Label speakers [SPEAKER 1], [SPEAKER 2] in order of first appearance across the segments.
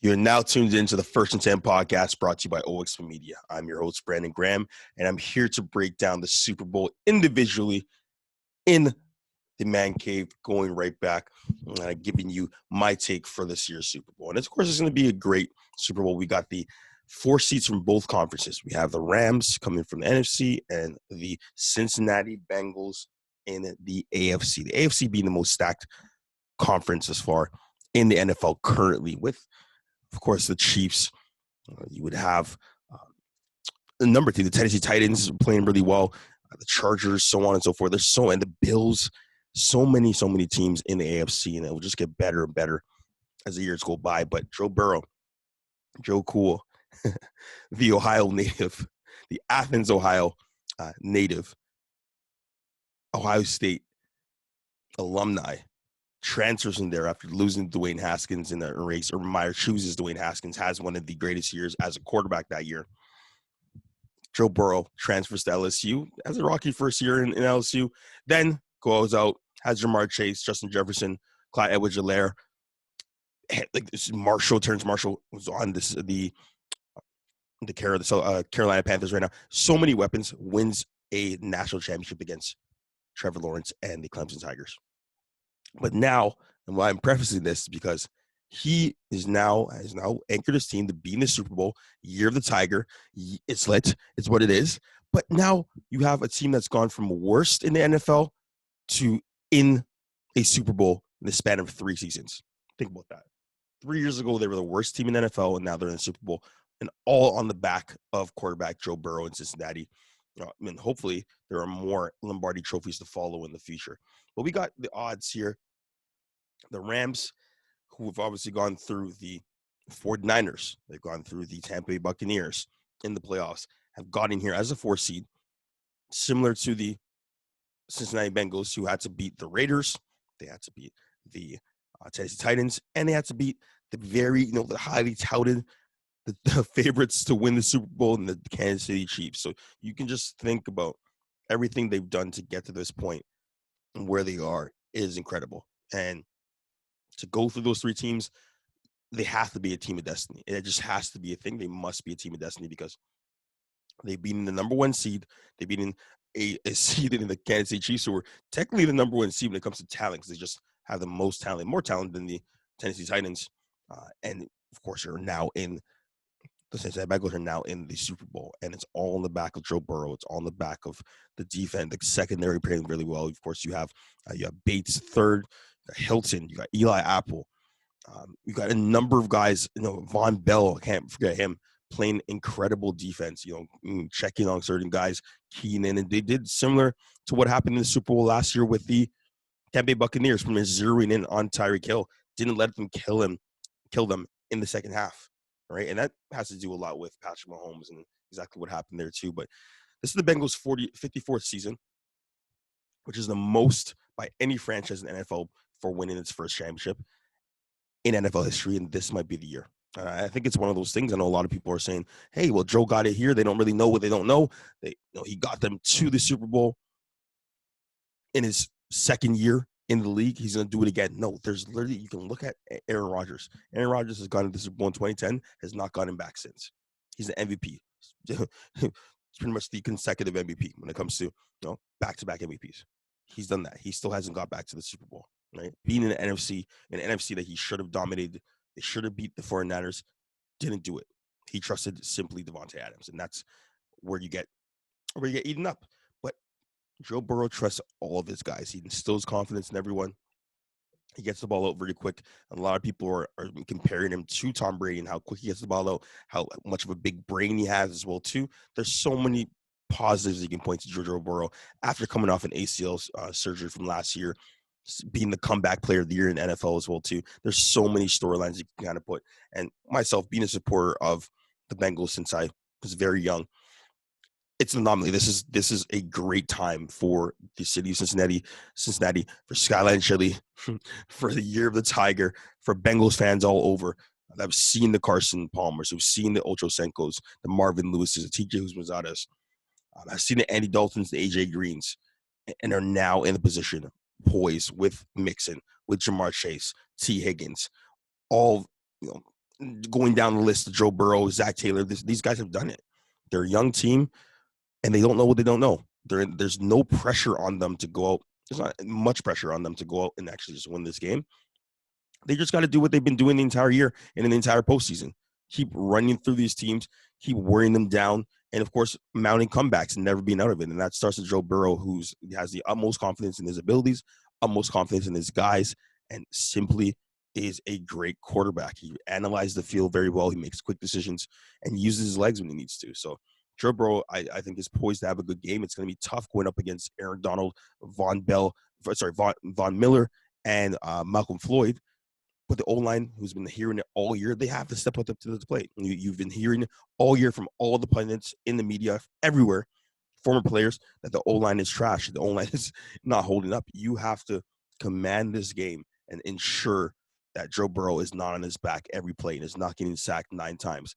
[SPEAKER 1] You're now tuned into the First and 10 podcast brought to you by OXP Media. I'm your host, Brandon Graham, and I'm here to break down the Super Bowl individually in the man cave, going right back, giving you my take for this year's Super Bowl. And of course, it's going to be a great Super Bowl. We got the 4 seats from both conferences. We have the Rams coming from the NFC and the Cincinnati Bengals in the AFC. The AFC being the most stacked conference as far in the NFL currently, with of course, the Chiefs. You would have a number of teams. The Tennessee Titans playing really well. The Chargers, so on and so forth. And the Bills. So many teams in the AFC, and it will just get better and better as the years go by. But Joe Burrow, Joe Cool, the Ohio native, the Athens, Ohio native, Ohio State alumni, transfers in there after losing Dwayne Haskins in the race. Urban Meyer chooses Dwayne Haskins, has one of the greatest years as a quarterback that year. Joe Burrow transfers to LSU, has a rocky first year in LSU, then goes out, has Jamar Chase, Justin Jefferson, Clyde Edwards-Helaire. Like Terrence Marshall was on the Carolina Panthers right now. So many weapons, wins a national championship against Trevor Lawrence and the Clemson Tigers. But now, and why I'm prefacing this is because he has now anchored his team to be in the Super Bowl, year of the Tiger. It's lit. It's what it is. But now you have a team that's gone from worst in the NFL to in a Super Bowl in the span of 3 seasons. Think about that. 3 years ago, they were the worst team in the NFL, and now they're in the Super Bowl, and all on the back of quarterback Joe Burrow in Cincinnati. Hopefully there are more Lombardi trophies to follow in the future. But we got the odds here. The Rams, who have obviously gone through the 49ers, they've gone through the Tampa Bay Buccaneers in the playoffs, have gotten here as a 4 seed, similar to the Cincinnati Bengals, who had to beat the Raiders, they had to beat the Tennessee Titans, and they had to beat the highly touted, the favorites to win the Super Bowl and the Kansas City Chiefs. So you can just think about everything they've done to get to this point and where they are is incredible. And to go through those 3 teams, they have to be a team of destiny. It just has to be a thing. They must be a team of destiny because they've been the number 1 seed. They've been in a seed in the Kansas City Chiefs, who are technically the number 1 seed when it comes to talent, because they just have the most talent, more talent than the Tennessee Titans. And of course, are now in the Cincinnati Bengals are now in the Super Bowl, and it's all on the back of Joe Burrow. It's all on the back of the defense, the secondary playing really well. Of course, you have Bates third, you got Hilton, you got Eli Apple, you got a number of guys. Von Bell, I can't forget him, playing incredible defense. Checking on certain guys, keying in, and they did similar to what happened in the Super Bowl last year with the Tampa Bay Buccaneers, from zeroing in on Tyreek Hill, didn't let them kill them in the second half. Right, and that has to do a lot with Patrick Mahomes and exactly what happened there too. But this is the Bengals' 54th season, which is the most by any franchise in the NFL for winning its first championship in NFL history, and this might be the year. I think it's one of those things. I know a lot of people are saying, "Hey, well, Joe got it here. They don't really know what they don't know. He got them to the Super Bowl in his second year in the league. He's going to do it again." No, there's literally, you can look at Aaron Rodgers. Aaron Rodgers has gone to the Super Bowl in 2010, has not gotten back since. He's an MVP. It's pretty much the consecutive MVP when it comes to back-to-back MVPs. He's done that. He still hasn't got back to the Super Bowl. Right, being in the NFC, that he should have dominated. They should have beat the 49ers. Didn't do it. He trusted simply Devontae Adams, and that's where you get eaten up. But Joe Burrow trusts all of his guys. He instills confidence in everyone. He gets the ball out very quick. And a lot of people are comparing him to Tom Brady and how quick he gets the ball out, how much of a big brain he has as well, too. There's so many positives you can point to Joe Burrow after coming off an ACL surgery from last year, being the comeback player of the year in the NFL as well, too. There's so many storylines you can kind of put. And myself, being a supporter of the Bengals since I was very young, it's an anomaly. This is a great time for the city of Cincinnati, for Skyline Chili, for the year of the Tiger, for Bengals fans all over. I've seen the Carson Palmers, who've seen the Ocho Sencos, the Marvin Lewises, the TJ Houshmandzadehs. I've seen the Andy Daltons, the AJ Greens, and are now in the position, poised with Mixon, with Jamar Chase, T. Higgins, all going down the list, Joe Burrow, Zach Taylor, these guys have done it. They're a young team, and they don't know what they don't know. There's no pressure on them to go out. There's not much pressure on them to go out and actually just win this game. They just got to do what they've been doing the entire year and in the entire postseason. Keep running through these teams, keep wearing them down, and of course, mounting comebacks and never being out of it. And that starts with Joe Burrow, who has the utmost confidence in his abilities, utmost confidence in his guys, and simply is a great quarterback. He analyzes the field very well. He makes quick decisions and uses his legs when he needs to. So Joe Burrow, I think, is poised to have a good game. It's going to be tough going up against Aaron Donald, Von Miller, and Malcolm Floyd. But the O-line, who's been hearing it all year, they have to step up to the plate. You've been hearing all year from all the pundits in the media, everywhere, former players, that the O-line is trash. The O-line is not holding up. You have to command this game and ensure that Joe Burrow is not on his back every play and is not getting sacked 9 times.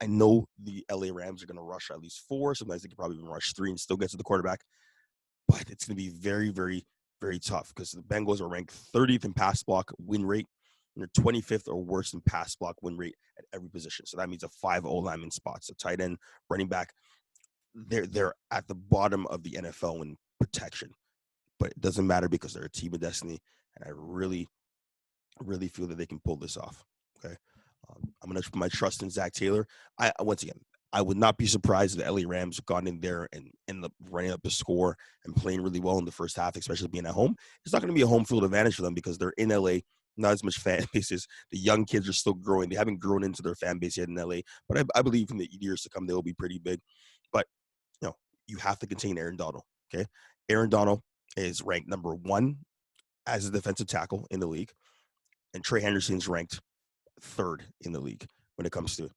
[SPEAKER 1] I know the LA Rams are going to rush at least 4. Sometimes they could probably even rush 3 and still get to the quarterback. But it's going to be very, very, very tough because the Bengals are ranked 30th in pass block win rate, and they're 25th or worse in pass block win rate at every position. So that means a 5 O-lineman spots, a tight end, running back. They're at the bottom of the NFL in protection. But it doesn't matter because they're a team of destiny, and I really, really feel that they can pull this off. Okay, I'm going to put my trust in Zach Taylor. Once again, I would not be surprised if the LA Rams got in there and end up running up the score and playing really well in the first half, especially being at home. It's not going to be a home field advantage for them because they're in LA, not as much fan bases. The young kids are still growing. They haven't grown into their fan base yet in LA, but I believe in the years to come, they will be pretty big. But, you have to contain Aaron Donald, okay? Aaron Donald is ranked number 1 as a defensive tackle in the league, and Trey Henderson's ranked 3rd in the league when it comes to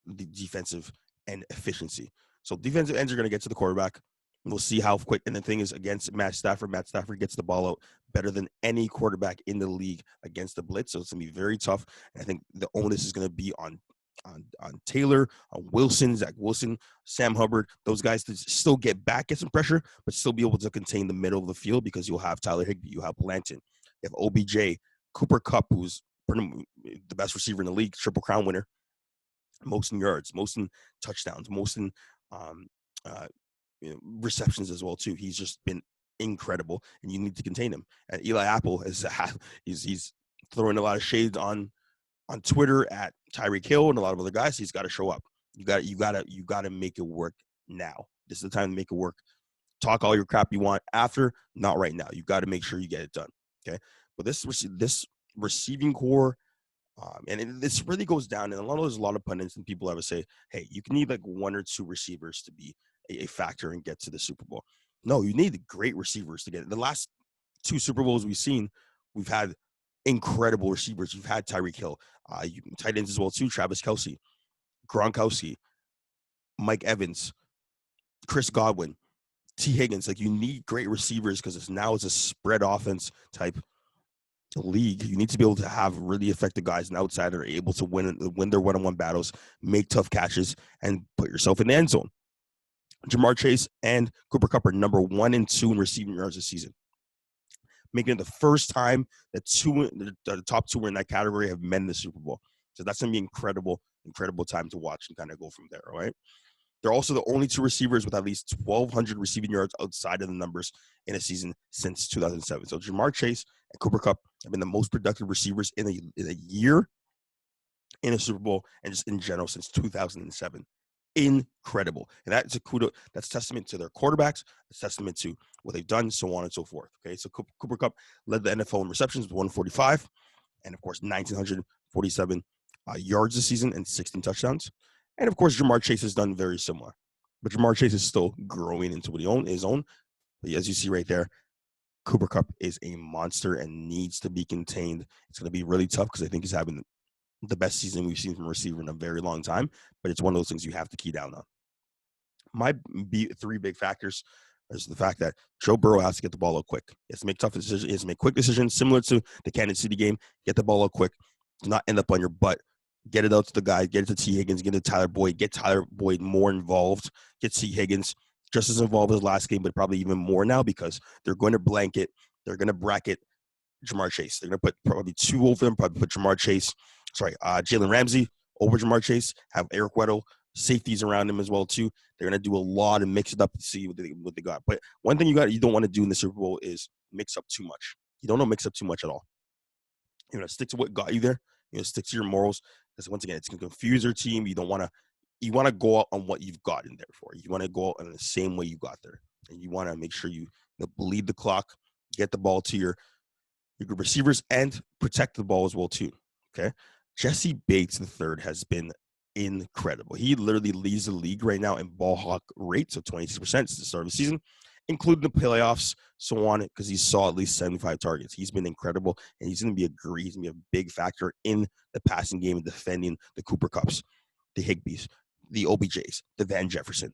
[SPEAKER 1] the defensive end efficiency. So defensive ends are going to get to the quarterback. We'll see how quick. And the thing is, against Matt Stafford gets the ball out better than any quarterback in the league against the blitz. So it's going to be very tough. And I think the onus is going to be on Taylor, on Wilson, Zach Wilson, Sam Hubbard, those guys to still get some pressure, but still be able to contain the middle of the field because you'll have Tyler Higbee, you have Blanton, you have OBJ, Cooper Kupp, who's the best receiver in the league, Triple Crown winner, most in yards, most in touchdowns, most in receptions as well too. He's just been incredible, and you need to contain him. And Eli Apple he's throwing a lot of shade on Twitter at Tyreek Hill and a lot of other guys. He's got to show up. You got to make it work now. This is the time to make it work. Talk all your crap you want after, not right now. You got to make sure you get it done. Okay, but this receiving core. This really goes down, and there's a lot of pundits and people ever say, hey, you can need like 1 or 2 receivers to be a factor and get to the Super Bowl. No, you need great receivers to get it. The last 2 Super Bowls we've had incredible receivers. You've had Tyreek Hill, tight ends as well too, Travis Kelce, Gronkowski, Mike Evans, Chris Godwin, T. Higgins. Like, you need great receivers because it's a spread offense type league. You need to be able to have really effective guys and outside that are able to win their one-on-one battles, make tough catches, and put yourself in the end zone. Jamar Chase and Cooper Kupp are number 1 and 2 in receiving yards this season, making it the first time that the top 2 in that category have met in the Super Bowl. So that's going to be incredible time to watch and kind of go from there, all right? They're also the only 2 receivers with at least 1,200 receiving yards outside of the numbers in a season since 2007. So Jamar Chase and Cooper Kupp have been the most productive receivers in a year in a Super Bowl and just in general since 2007. Incredible. And that's that's testament to their quarterbacks. It's testament to what they've done, so on and so forth. Okay, so Cooper Kupp led the NFL in receptions with 145, and of course 1,947 yards this season and 16 touchdowns. And of course, Jamar Chase has done very similar. But Jamar Chase is still growing into what his own. But as you see right there, Cooper Kupp is a monster and needs to be contained. It's going to be really tough because I think he's having the best season we've seen from a receiver in a very long time. But it's one of those things you have to key down on. My 3 big factors is the fact that Joe Burrow has to get the ball out quick. He has to make tough decisions. He has to make quick decisions, similar to the Kansas City game. Get the ball out quick. Do not end up on your butt. Get it out to the guy. Get it to T. Higgins. Get it to Tyler Boyd. Get Tyler Boyd more involved. Get T. Higgins just as involved as last game, but probably even more now because they're going to blanket. They're going to bracket Jamar Chase. They're going to put probably 2 over them, probably put Jamar Chase Jalen Ramsey over Jamar Chase, have Eric Weddle, safeties around him as well too. They're gonna do a lot and mix it up to see what they got. But one thing you don't want to do in the Super Bowl is mix up too much. You don't want to mix up too much at all. Stick to what got you there. Stick to your morals, because once again, it's gonna confuse your team. You want to go out on what you've gotten there for. You want to go out in the same way you got there, and you want to make sure you bleed the clock, get the ball to your group receivers, and protect the ball as well too. Okay, Jesse Bates III has been incredible. He literally leads the league right now in ball hawk rates of 26% since the start of the season, including the playoffs, so on, because he saw at least 75 targets. He's been incredible, and he's going to be a big factor in the passing game and defending the Cooper Kupps, the Higbees, the OBJs, the Van Jefferson.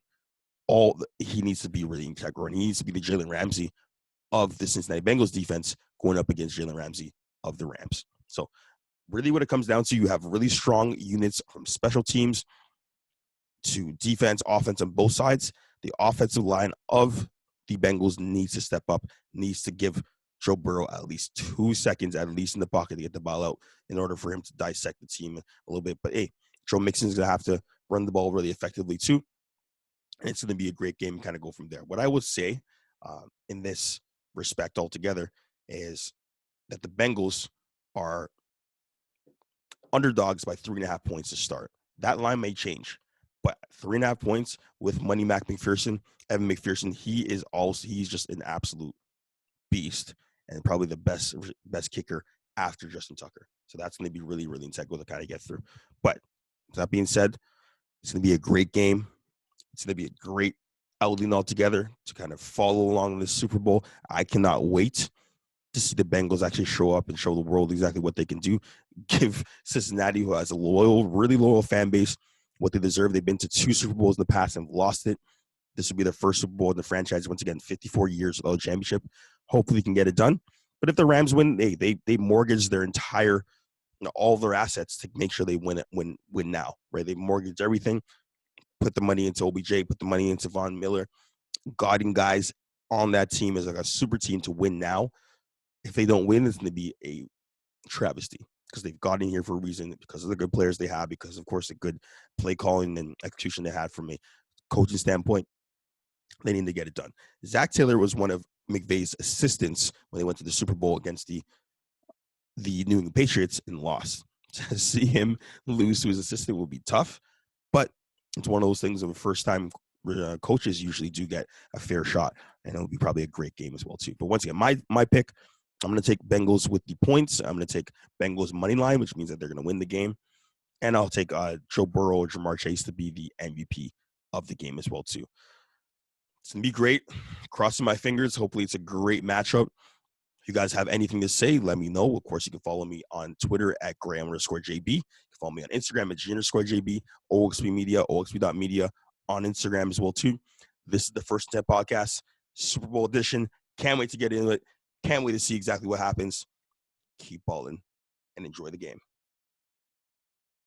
[SPEAKER 1] He needs to be really integral, and he needs to be the Jalen Ramsey of the Cincinnati Bengals defense going up against Jalen Ramsey of the Rams. So really what it comes down to, you have really strong units from special teams to defense, offense on both sides. The offensive line of the Bengals needs to step up, needs to give Joe Burrow at least 2 seconds, at least in the pocket, to get the ball out in order for him to dissect the team a little bit. But, hey, Joe Mixon's going to have to run the ball really effectively too. And it's going to be a great game and kind of go from there. What I would say in this respect altogether is that the Bengals are underdogs by 3.5 points to start. That line may change, but 3.5 points with Money Mac McPherson, Evan McPherson, he's just an absolute beast and probably the best kicker after Justin Tucker. So that's going to be really, really integral to kind of get through. But that being said, it's going to be a great game. It's going to be a great outing altogether to kind of follow along in this Super Bowl. I cannot wait to see the Bengals actually show up and show the world exactly what they can do. Give Cincinnati, who has a really loyal fan base, what they deserve. They've been to 2 Super Bowls in the past and lost it. This will be their first Super Bowl in the franchise. Once again, 54 years without a championship. Hopefully, they can get it done. But if the Rams win, they mortgage their entire, all their assets to make sure they win now. Right? They mortgage everything. Put the money into OBJ. Put the money into Von Miller. Guarding guys on that team is like a super team to win now. If they don't win, it's going to be a travesty, because they've gotten here for a reason, because of the good players they have, because, of course, the good play calling and execution they had from a coaching standpoint. They need to get it done. Zach Taylor was one of McVay's assistants when they went to the Super Bowl against the New England Patriots and lost. To see him lose to his assistant will be tough, but it's one of those things of a first-time coaches usually do get a fair shot, and it'll be probably a great game as well too. But once again, my pick, I'm going to take Bengals with the points. I'm going to take Bengals money line, which means that they're going to win the game. And I'll take Joe Burrow or Jamar Chase to be the MVP of the game as well too. It's going to be great. Crossing my fingers. Hopefully it's a great matchup. If you guys have anything to say, let me know. Of course, you can follow me on Twitter at Graham_JB. You can follow me on Instagram at G_JB, OXP Media, OXP.media on Instagram as well too. This is the First and 10 podcast, Super Bowl edition. Can't wait to get into it. Can't wait to see exactly what happens. Keep balling and enjoy the game.